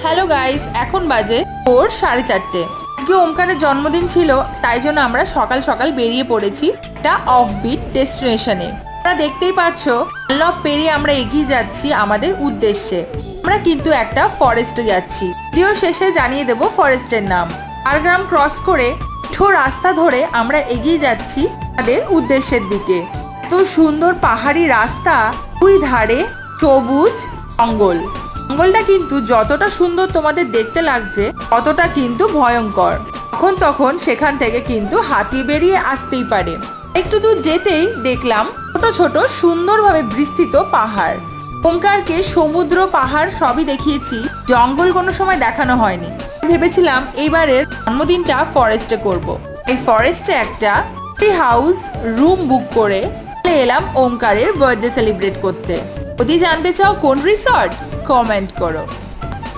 Hello guys, এখন বাজে ভোর 4:30। আজকে ওমকারের জন্মদিন ছিল, তাই জন্য আমরা সকাল সকাল বেরিয়ে পড়েছি একটা অফবিট ডেস্টিনেশনে। তোমরা দেখতেই পারছো ডানলপ পেরিয়ে আমরা এগিয়ে যাচ্ছি আমাদের উদ্দেশ্যে। আমরা কিন্তু একটা ফরেস্টে যাচ্ছি। ভিডিও শেষে জানিয়ে দেব ফরেস্টের নাম। ঝাড়গ্রাম ক্রস করে মিঠো রাস্তা ধরে আমরা এগিয়ে যাচ্ছি আমাদের উদ্দেশ্যের দিকে। এত সুন্দর পাহাড়ি রাস্তা, দুই ধারে সবুজ জঙ্গল। জঙ্গলটা কিন্তু যতটা সুন্দর তোমাদের দেখতে লাগছে ততটা কিন্তু ভয়ঙ্কর। তখন সেখান থেকে কিন্তু হাতি বেরিয়ে আসতেই পারে। একটু দূর যেতেই দেখলাম ছোট ছোট সুন্দরভাবে বিস্তৃত পাহাড়। ওমকারকে সমুদ্র পাহাড় সবই দেখিয়েছি, জঙ্গল কোনো সময় দেখানো হয়নি। ভেবেছিলাম এইবারের জন্মদিনটা ফরেস্টে করব। এই ফরেস্টে একটা ট্রি হাউস রুম বুক করে এলাম ওমকারের বার্থডে সেলিব্রেট করতে। যদি জানতে চাও কোন রিসর্ট, কমেন্ট করো।